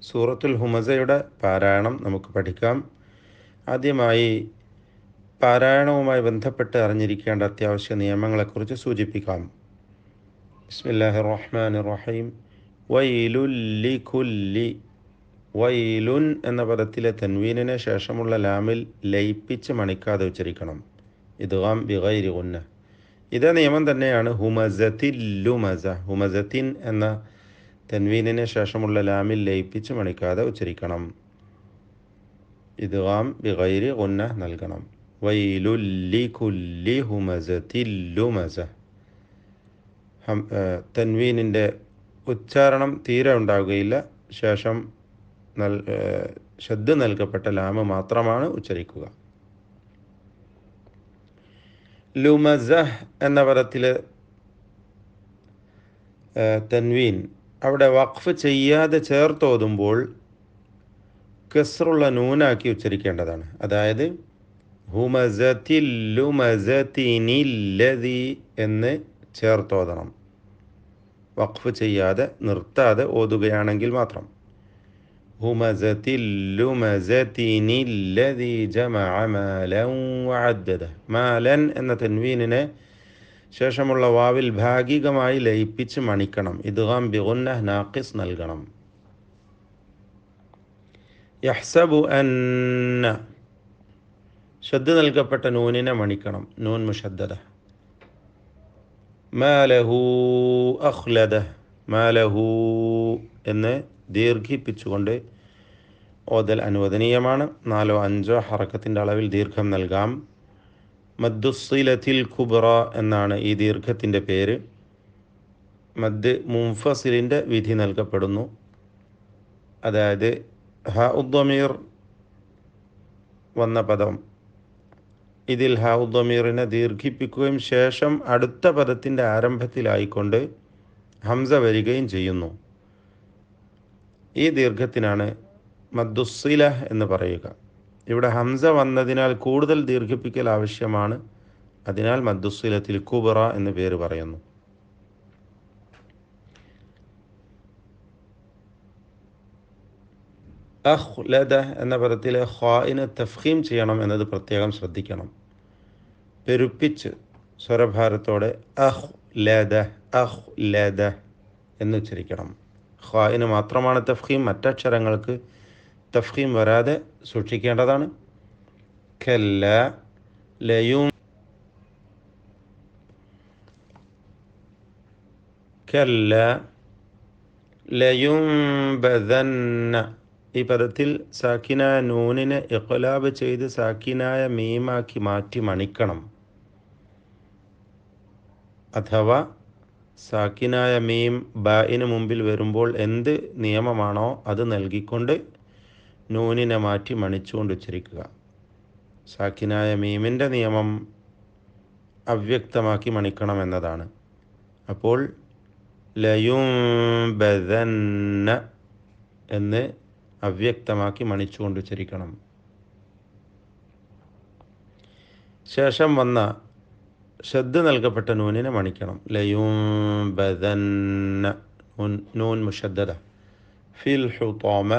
സൂറത്തുൽ ഹുമസയുടെ പാരായണം നമുക്ക് പഠിക്കാം. ആദ്യമായി പാരായണവുമായി ബന്ധപ്പെട്ട് അറിഞ്ഞിരിക്കേണ്ട അത്യാവശ്യ നിയമങ്ങളെക്കുറിച്ച് സൂചിപ്പിക്കാം. ബിസ്മില്ലാഹിർ റഹ്മാനിർ റഹീം. വൈലുല്ലികുല്ലി. വൈലുൻ എന്ന പദത്തിലെ തൻവീനിന് ശേഷമുള്ള ലാമിൽ ലയിപ്പിച്ച് മണിക്കാതെ ഉച്ചരിക്കണം. ഇദ്ഗാം ബിഗൈരി ഗുന്ന. ഇതേ നിയമം തന്നെയാണ് ഹുമസത്തിൽ ലുമസ. ഹുമസത്തിൻ എന്ന തൻവീനിന് ശേഷമുള്ള ലാമിൽ ലയിപ്പിച്ച് മണിക്കാതെ ഉച്ചരിക്കണം. ഇദ്ഗാം ബിഗൈരി ഗുന്ന നൽകണം. വൈലുല്ലികുല്ലി ഹുമസത്തിൽ ലുമസ. തൻവീനിൻ്റെ ഉച്ചാരണം തീരെ ഉണ്ടാവുകയില്ല. ശേഷം ഷദ് നൽകപ്പെട്ട ലാമ് മാത്രമാണ് ഉച്ചരിക്കുക. ലുമസ എന്ന പദത്തിലെ തൻവീൻ അവിടെ വഖഫ് ചെയ്യാതെ ചേർത്തോതുമ്പോൾ കസ്റുള്ള നൂനാക്കി ഉച്ചരിക്കേണ്ടതാണ്. അതായത് ഹുമസത്തിൽ ലുമസത്തിനില്ലദി എന്ന് ചേർത്തോതണം. വഖഫ് ചെയ്യാതെ നിർത്താതെ ഓതുകയാണെങ്കിൽ മാത്രം. ഹുമസത്തിൽ ലുമസത്തിനില്ലദി ജമഅ മാലൻ വഅദ്ദദ. മാലൻ എന്ന തൻവീനിനെ ശേഷമുള്ള വാവിൽ ഭാഗികമായി ലയിപ്പിച്ച് മണിക്കണം. ഇദ്ഗാം ബിഗുന്ന നാഖിസ് നൽകണം. യഹ്സബു അന്ന. ഷദ് നൽകപ്പെട്ട നൂനിനെ മണിക്കണം. നൂൻ മുഷദ്ദദ. മാലഹു അഖ്ലദ. മാലഹു എന്ന് ദീർഘിപ്പിച്ചുകൊണ്ട് ഓതൽ അനുവദനീയമാണ്. 4 5 ഹറക്കത്തിൻ്റെ അളവിൽ ദീർഘം നൽകാം. മദ്ദുസ്സിലത്തിൽ കുബ്ര എന്നാണ് ഈ ദീർഘത്തിൻ്റെ പേര്. മദ് മുൻഫസിലിൻ്റെ വിധി നൽകപ്പെടുന്നു. അതായത് ഹ ഉദ്ദമീർ വന്ന പദം, ഇതിൽ ഹ ഉദ്ദമീറിനെ ദീർഘിപ്പിക്കുകയും ശേഷം അടുത്ത പദത്തിൻ്റെ ആരംഭത്തിലായിക്കൊണ്ട് ഹംസ വരികയും ചെയ്യുന്നു. ഈ ദീർഘത്തിനാണ് മദ്ദുസ്സില എന്ന് പറയുക. ഇവിടെ ഹംസ വന്നതിനാൽ കൂടുതൽ ദീർഘിപ്പിക്കൽ ആവശ്യമാണ്. അതിനാൽ മദ്ദുസ്സിലത്തിൽ കുബ്ര എന്ന് പേര് പറയുന്നു. അഖ്ലദ എന്ന പദത്തിലെ ഖാഇന് തഫ്ഖീം ചെയ്യണം എന്നത് പ്രത്യേകം ശ്രദ്ധിക്കണം. പെരുപ്പിച്ച് സ്വരഭാരത്തോടെ അഖ്ലദ അഖ്ലദ എന്ന് ഉച്ചരിക്കണം. ഖാഇന് മാത്രമാണ് തഫ്ഖീം. മറ്റക്ഷരങ്ങൾക്ക് തഫ്ഖീം വരാതെ സൂക്ഷിക്കേണ്ടതാണ്. കല്ല ലയും കല്ല ലയുംബദന്ന. ഈ പദത്തിൽ സാക്കിനായ നൂനിനെ ഇഖ്ലാബ് ചെയ്ത് സാക്കിനായ മീമാക്കി മാറ്റി മണിക്കണം. അഥവാ സാക്കിനായ മീം ബായിന് മുമ്പിൽ വരുമ്പോൾ എന്ത് നിയമമാണോ അത് നൽകിക്കൊണ്ട് നൂനിനെ മാറ്റി മണിച്ചുകൊണ്ട് ഉച്ചരിക്കുക. സാക്കിനായ മീമിൻ്റെ നിയമം അവ്യക്തമാക്കി മണിക്കണം എന്നതാണ്. അപ്പോൾ ലയുംബദന്ന എന്ന് അവ്യക്തമാക്കി മണിച്ചുകൊണ്ട് ഉച്ചരിക്കണം. ശേഷം വന്ന ഷദ് നൽകപ്പെട്ട നൂനിനെ മണിക്കണം. ലയുംബദന്ന നൂൻ മുഷദ്ദദ. ഫിൽ ഹുതാമ.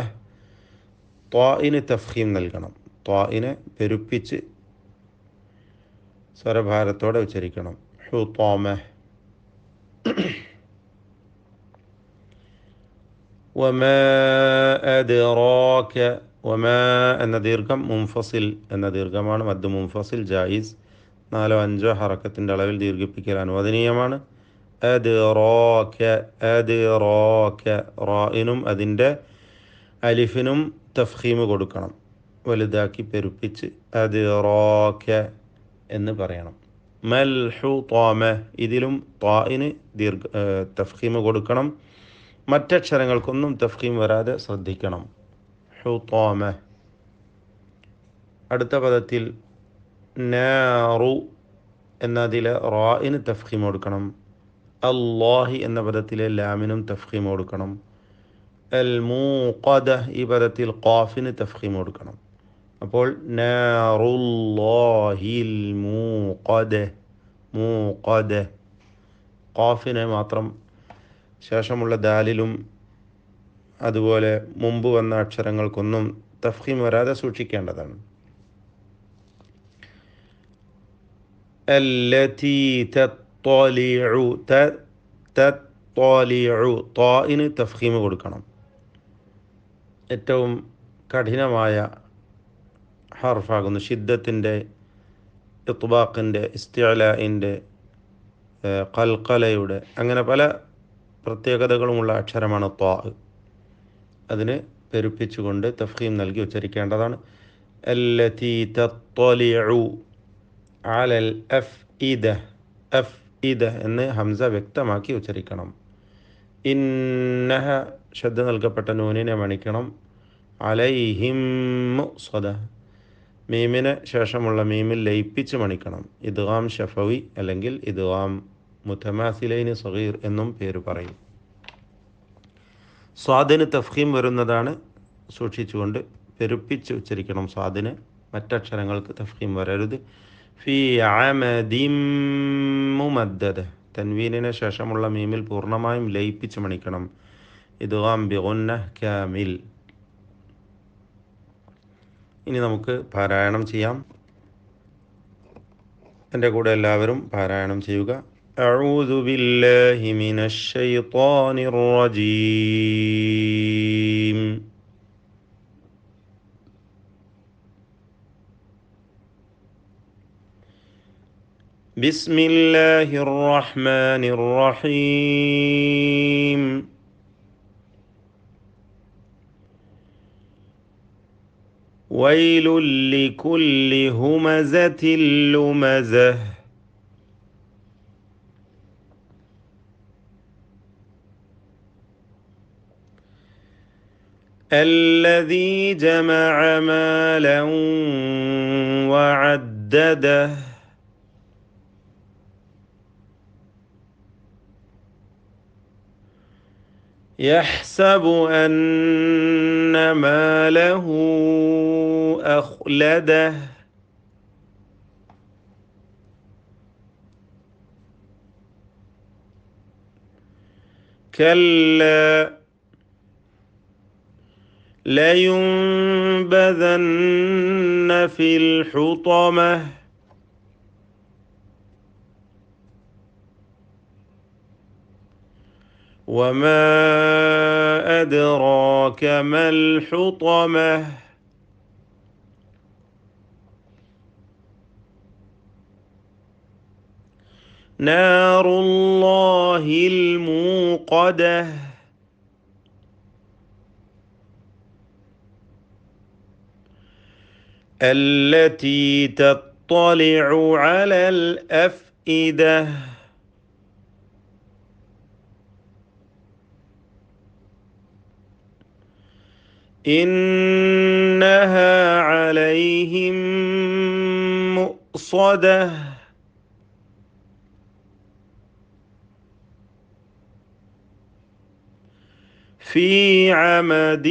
ത്വാഇന് തഫ്ഖീം നൽകണം. ത്വാഇനെ പെരുപ്പിച്ച് സ്വരഭാരത്തോടെ ഉച്ചരിക്കണം. ഹുതാമ. വമാ അദ്റാക. വമാ എന്ന ദീർഘം മുൻഫസിൽ എന്ന ദീർഘമാണ്. മദ് മുൻഫസിൽ ജായിസ്. 4 5 ഹറക്കത്തിൻ്റെ അളവിൽ ദീർഘിപ്പിക്കൽ അനുവദനീയമാണ്. അദ്റാക അദ്റാക. റായിനും അതിൻ്റെ അലിഫിനും തഫ്ഖീം കൊടുക്കണം. വലുതാക്കി പെരുപ്പിച്ച് അദ്റാക എന്ന് പറയണം. മൽ ഹുതാമ. ഇതിലും ത്വാഇന് തഫ്ഖീം കൊടുക്കണം. മറ്റക്ഷരങ്ങൾക്കൊന്നും തഫ്ഖീം വരാതെ ശ്രദ്ധിക്കണം. ഹുതാമ. അടുത്ത പദത്തിൽ നാറു എന്നതിലെ റായിന് തഫ്ഖീം കൊടുക്കണം. അല്ലാഹി എന്ന പദത്തിലെ ലാമിനും തഫ്ഖീം കൊടുക്കണം. അൽ മൂഖദ ഈ പദത്തിൽ ഖാഫിന് തഫ്ഖീം കൊടുക്കണം. അപ്പോൾ നാറുല്ലാഹിൽ മൂഖദ. മൂഖദ. ഖാഫിനെ മാത്രം ശേഷമുള്ള ദാലിലും അതുപോലെ മുമ്പ് വന്ന അക്ഷരങ്ങൾക്കൊന്നും തഫ്ഖീം വരാതെ സൂക്ഷിക്കേണ്ടതാണ്. അല്ലതി തത്വലിഉ തത്വലിഉ ത്വാഇന് തഫ്ഖീം കൊടുക്കണം. ഏറ്റവും കഠിനമായ ഹർഫാകുന്നു. ഷിദ്ദത്തിൻ്റെ, ഇത്ബാഖിൻ്റെ, ഇസ്തിഅലാഇൻ്റെ, ഖൽഖലയുടെ അങ്ങനെ പല പ്രത്യേകതകളുമുള്ള അക്ഷരമാണ് ത്വാ. അതിന് പെരുപ്പിച്ചുകൊണ്ട് തഫ്ഖീം നൽകി ഉച്ചരിക്കേണ്ടതാണ്. അല്ലതി തത്വലിഉ അലൽ അഫ്ഇദ, അഫ്ഇദ എന്ന് ഹംസ വ്യക്തമാക്കി ഉച്ചരിക്കണം. ഇന്നഹ ശബ്ദ നൽകപ്പെട്ട നൂനിനെ മണിക്കണം. അലൈഹിം മുഖ്സദ, മീമിന് ശേഷമുള്ള മീമിൽ ലയിപ്പിച്ച് മണിക്കണം. ഇദ്ഗാം ഷഫവി അല്ലെങ്കിൽ ഇദ്ഗാം മുതമാസിലൈന് സഗീർ എന്നും പേര് പറയും. സ്വാദിന് തഫ്ഖീം വരുന്നതാണ്, സൂക്ഷിച്ചുകൊണ്ട് പെരുപ്പിച്ച് ഉച്ചരിക്കണം. സ്വാദിന് മറ്റക്ഷരങ്ങൾക്ക് തഫ്ഖീം വരരുത്. ഫി അമദിം മുമദ്ദദ, തൻവീനിന് ശേഷമുള്ള മീമിൽ പൂർണ്ണമായും ലയിപ്പിച്ച് മണിക്കണം. ഇദ്ഗാം ബിഗുന്ന കാമിൽ. ഇനി നമുക്ക് പാരായണം ചെയ്യാം. എൻ്റെ കൂടെ എല്ലാവരും പാരായണം ചെയ്യുക. അഊദു ബില്ലാഹി മിനശ് ശൈത്വാനിർ റജീം. ബിസ്മില്ലാഹിർ റഹ്മാനിർ റഹീം. ويل لكل همزة لمزة. الذي جمع مالا وعدده. يحسب أن ماله أخلده. كلا لينبذن في الحطمة. وما أدراك ما الحطمة. نار الله الموقدة. التي تطلع على الأفئدة. إنها عليهم مؤصدة. في عمد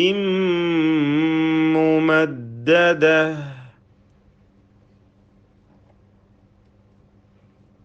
ممددة.